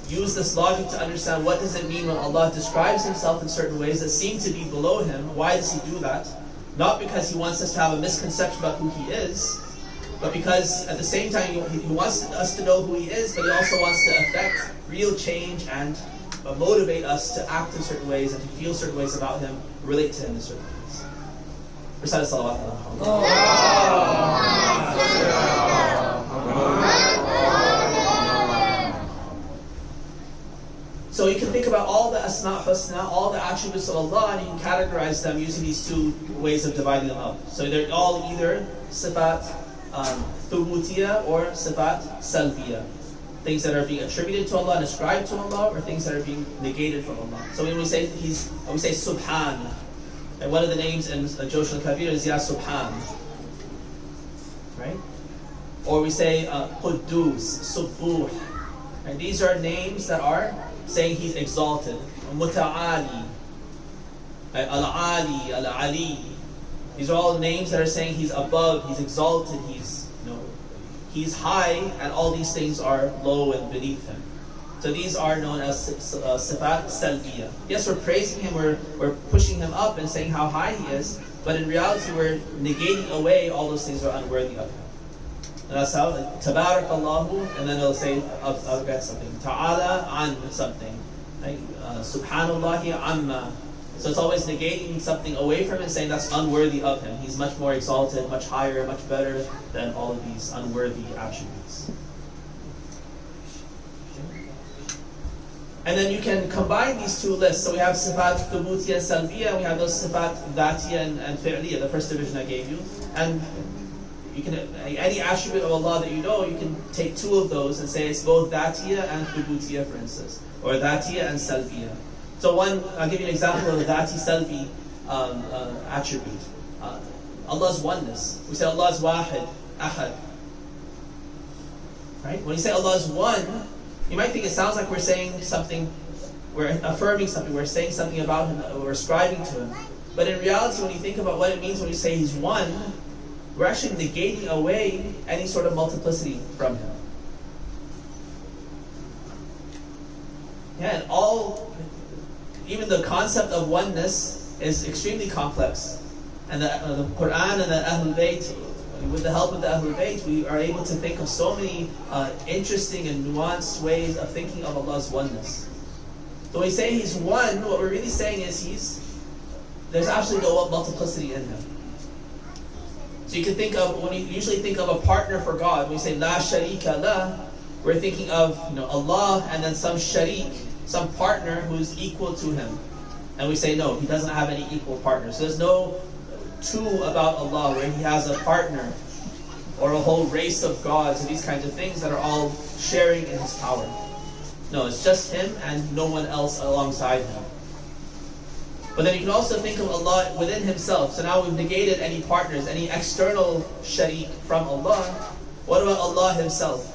use this logic to understand what does it mean when Allah describes Himself in certain ways that seem to be below Him. Why does He do that? Not because He wants us to have a misconception about who He is, but because at the same time He wants us to know who He is, but He also wants to affect real change and motivate us to act in certain ways and to feel certain ways about Him, relate to Him in certain ways. Recite a salawat. So you can think about all the asma' husna, all the attributes of Allah, and you can categorize them using these two ways of dividing them up. So they're all either sifat thubutiyya or sifat salbiyya. Things that are being attributed to Allah and ascribed to Allah, or things that are being negated from Allah. So when we say Subhan, and one of the names in Josh al-Kabir is Ya Subhan, right? Or we say Quddus, Subbuh. And these are names that are saying He's exalted. Muta'ali, Al-Ali, Al-Ali. These are all names that are saying He's above, He's exalted, He's high, and all these things are low and beneath Him. So these are known as sifat salbiya. Yes, we're praising Him, we're pushing Him up and saying how high He is, but in reality we're negating away all those things that are unworthy of Him. And that's how, like, Tabarakallahu, and then it'll say, I'll get something. Ta'ala an something. Like, Subhanallahi amma. So it's always negating something away from it, saying that's unworthy of him. He's much more exalted, much higher, much better than all of these unworthy attributes. And then you can combine these two lists. So we have sifat thubutiyya and salbiyya, we have those sifat dhatiyya and fi'liyya, the first division I gave you. And you can, any attribute of Allah that you know, you can take two of those and say it's both dhatiyya and thubutiyya, for instance, or dhatiyya and salbiyya. So one, I'll give you an example of a dhati salbi attribute. Allah's oneness. We say Allah's wahid, ahad. Right? When you say Allah's one, you might think it sounds like we're saying something, we're affirming something, we're saying something about him, we're ascribing to him. But in reality, when you think about what it means when you say he's one, we're actually negating away any sort of multiplicity from him. Yeah, and even the concept of oneness is extremely complex. And the Quran and the Ahlul Bayt, with the help of the Ahlul Bayt, we are able to think of so many interesting and nuanced ways of thinking of Allah's oneness. So when we say he's one, what we're really saying is there's absolutely no multiplicity in him. So you can think of, when you usually think of a partner for God, when we say La Sharika La, we're thinking of Allah and then some sharik, some partner who's equal to him. And we say no, he doesn't have any equal partner. So there's no two about Allah where he has a partner or a whole race of gods or these kinds of things that are all sharing in his power. No, it's just him and no one else alongside him. But then you can also think of Allah within himself. So now we've negated any partners, any external sharik from Allah. What about Allah himself?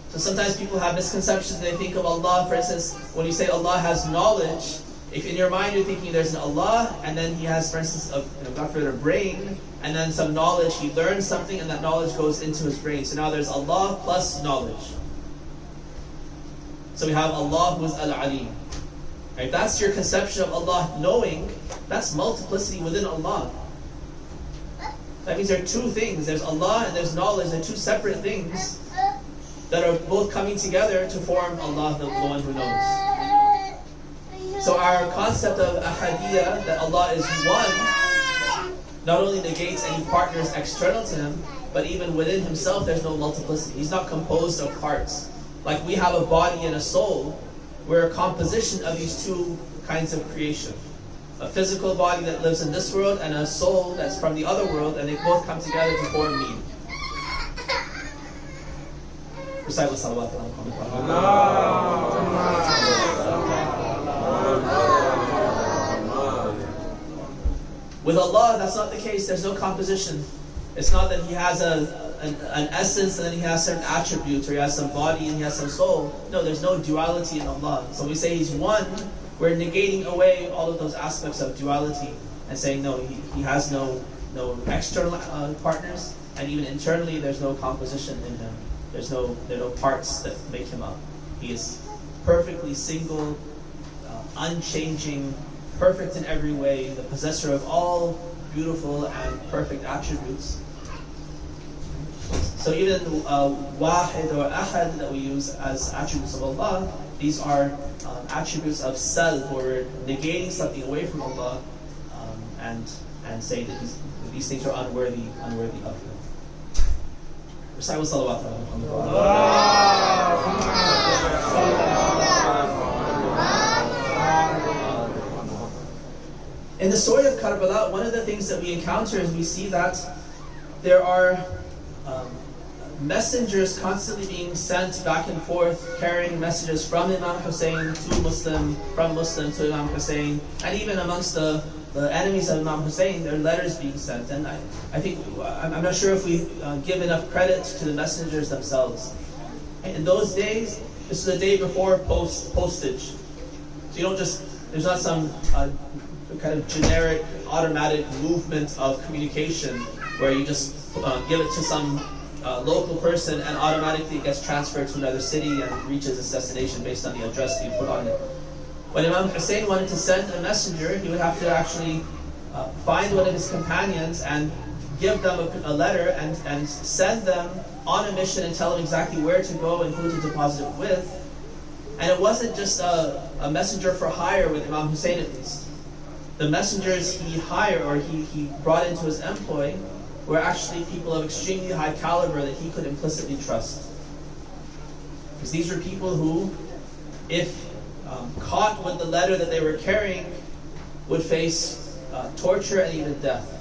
So sometimes people have misconceptions. They think of Allah, for instance, when you say Allah has knowledge, if in your mind you're thinking there's an Allah, and then he has, for instance, God forbid, a brain, and then some knowledge, he learns something, and that knowledge goes into his brain. So now there's Allah plus knowledge. So we have Allah who is Al-Alim. Right? That's your conception of Allah knowing. That's multiplicity within Allah. That means there are two things. There's Allah and there's knowledge. They're two separate things that are both coming together to form Allah, the one who knows. So our concept of ahadiyya, that Allah is one, not only negates any partners external to him, but even within himself there's no multiplicity. He's not composed of parts. Like we have a body and a soul, we're a composition of these two kinds of creation. A physical body that lives in this world and a soul that's from the other world, and they both come together to form me. Recite with salawat ala Muhammad. With Allah, that's not the case. There's no composition. It's not that he has an essence and then he has certain attributes, or he has some body and he has some soul. No, there's no duality in Allah. So when we say he's one, we're negating away all of those aspects of duality and saying no, he has no external partners, and even internally there's no composition in him. There are no parts that make him up. He is perfectly single, unchanging, perfect in every way, the possessor of all beautiful and perfect attributes. So even wahid or ahad that we use as attributes of Allah, these are attributes of self, where we're negating something away from Allah, and say that these things are unworthy of Him. Recite with salawat ala Muhammad. In the story of Karbala, one of the things that we encounter is we see that there are messengers constantly being sent back and forth, carrying messages from Imam Hussein to Muslim, from Muslim to Imam Hussein, and even amongst the enemies of Imam Hussein, there are letters being sent. And I think, I'm not sure if we give enough credit to the messengers themselves. In those days, this is the day before postage. So you don't just, there's not some kind of generic, automatic movement of communication where you just give it to some local person and automatically it gets transferred to another city and reaches its destination based on the address that you put on it. When Imam Hussein wanted to send a messenger, he would have to actually find one of his companions and give them a letter and send them on a mission and tell them exactly where to go and who to deposit it with. And it wasn't just a messenger for hire with Imam Hussein at least. The messengers he hired or he brought into his employ were actually people of extremely high caliber that he could implicitly trust. Because these were people who, if caught with the letter that they were carrying, would face torture and even death.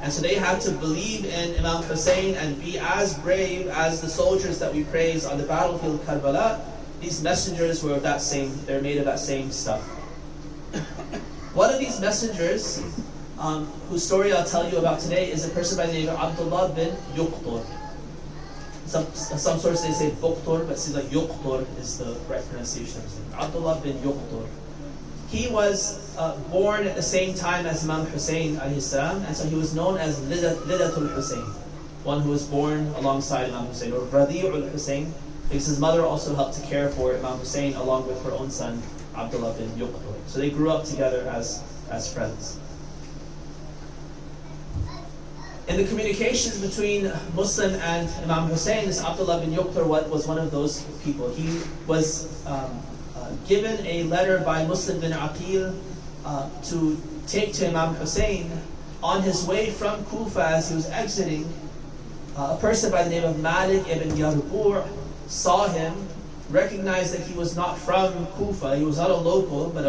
And so they had to believe in Imam Hussein and be as brave as the soldiers that we praise on the battlefield of Karbala. These messengers were of that same, they're made of that same stuff. One of these messengers, whose story I'll tell you about today, is a person by the name of Abdullah bin Yuqtur. Some sources they say Buqtur, but it seems like Yuqtur is the right pronunciation of his name. Abdullah bin Yuqtur. He was born at the same time as Imam Hussein alayhi salam, and so he was known as Lidatul Hussein, one who was born alongside Imam Hussein, or Radi'ul Hussein, because his mother also helped to care for Imam Hussein along with her own son, Abdullah bin Yuqtur. So they grew up together as friends. In the communications between Muslim and Imam Hussein, this Abdullah bin Yuqtur was one of those people. He was given a letter by Muslim bin Aqil to take to Imam Hussein. On his way from Kufa, as he was exiting, a person by the name of Malik ibn Yarbu' saw him, recognized that he was not from Kufa, he was not a local, but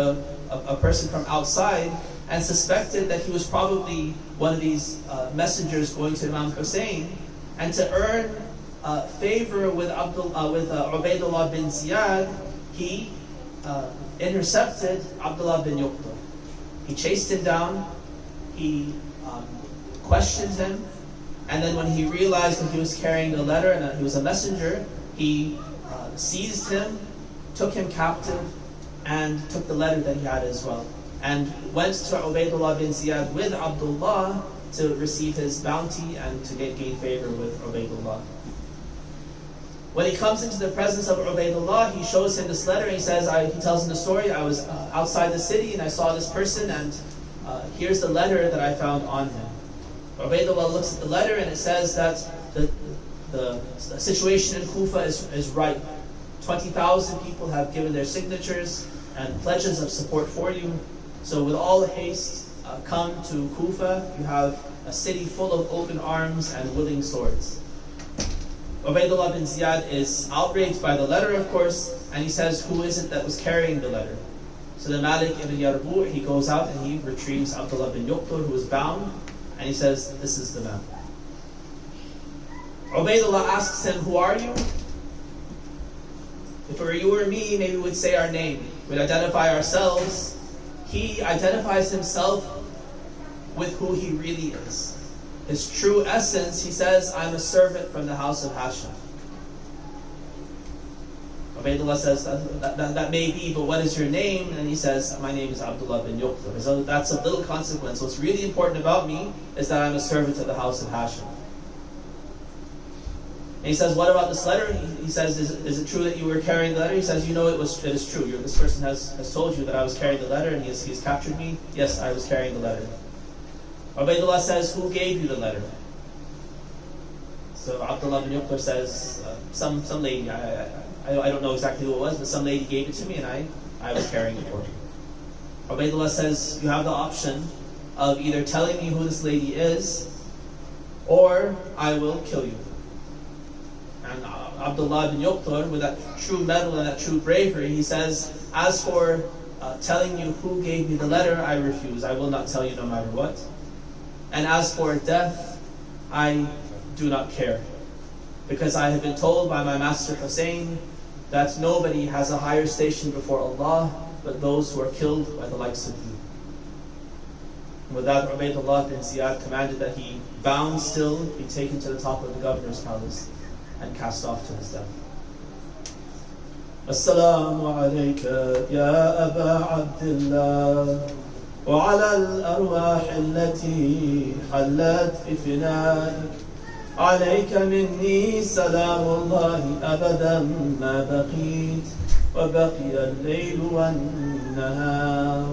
a person from outside, and suspected that he was probably one of these messengers going to Imam Hussein. And to earn favor with Ubaydullah bin Ziyad, he intercepted Abdullah bin Yuqtur. He chased him down, he questioned him, and then when he realized that he was carrying a letter and that he was a messenger, he seized him, took him captive, and took the letter that he had as well, and went to Ubaydullah bin Ziyad with Abdullah to receive his bounty and to gain favor with Ubaydullah. When he comes into the presence of Ubaydullah, he shows him this letter and he tells him the story. I was outside the city and I saw this person, and here's the letter that I found on him. Ubaydullah looks at the letter and it says that the situation in Kufa is ripe. 20,000 people have given their signatures and pledges of support for you. So with all haste, come to Kufa. You have a city full of open arms and willing swords. Ubaydullah bin Ziyad is outraged by the letter, of course, and he says, who is it that was carrying the letter? So then Malik ibn Yarbu', he goes out and he retrieves Abdullah bin Yuqtur, who is bound, and he says, this is the man. Ubaydullah asks him, who are you? If it were you or me, maybe we'd say our name. We'd identify ourselves. He identifies himself with who he really is. His true essence, he says, I'm a servant from the house of Hashim. Ubaydullah says, that may be, but what is your name? And he says, my name is Abdullah bin Yuqtur. So that's of little consequence. What's really important about me is that I'm a servant of the house of Hashim. And he says, what about this letter? He says, is it true that you were carrying the letter? He says, it is true. This person has told you that I was carrying the letter and he has captured me. Yes, I was carrying the letter. Ubaydullah says, who gave you the letter? So Abdullah bin Yuqtur says, some lady. I don't know exactly who it was, but some lady gave it to me and I was carrying it for her. Ubaydullah says, you have the option of either telling me who this lady is, or I will kill you. And Abdullah bin Yuqtur, with that true mettle and that true bravery, he says, as for telling you who gave me the letter, I refuse. I will not tell you no matter what. And as for death, I do not care. Because I have been told by my master Hussein that nobody has a higher station before Allah but those who are killed by the likes of you. And with that, Ubaydullah bin Ziyad commanded that he, bound still, be taken to the top of the governor's palace and cast off to his death. Assalamu alayka ya Aba Abdullah وعلى الأرواح التي حلت في فنائك عليك مني سلام الله أبدا ما بقيت وبقي الليل والنهار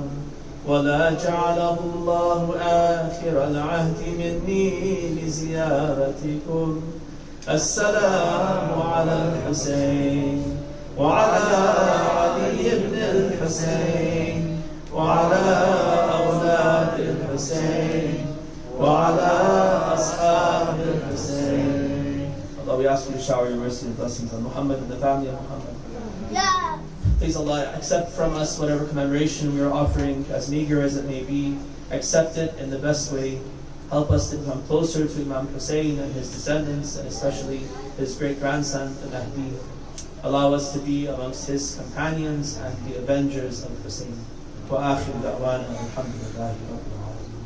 ولا جعله الله آخر العهد مني لزيارتكم. السلام على الحسين وعلى علي بن الحسين وعلى أولاد الحسين وعلى أصحاب الحسين. Allah, we ask you to shower your mercy and blessings on Muhammad and the family of Muhammad. Yeah. Please Allah, accept from us whatever commemoration we are offering, as meager as it may be. Accept it in the best way. Help us to become closer to Imam Hussein and his descendants, and especially his great-grandson, the Mahdi. Allow us to be amongst his companions and the avengers of Hussein. وآخر دعوانا الحمد لله رب العالمين.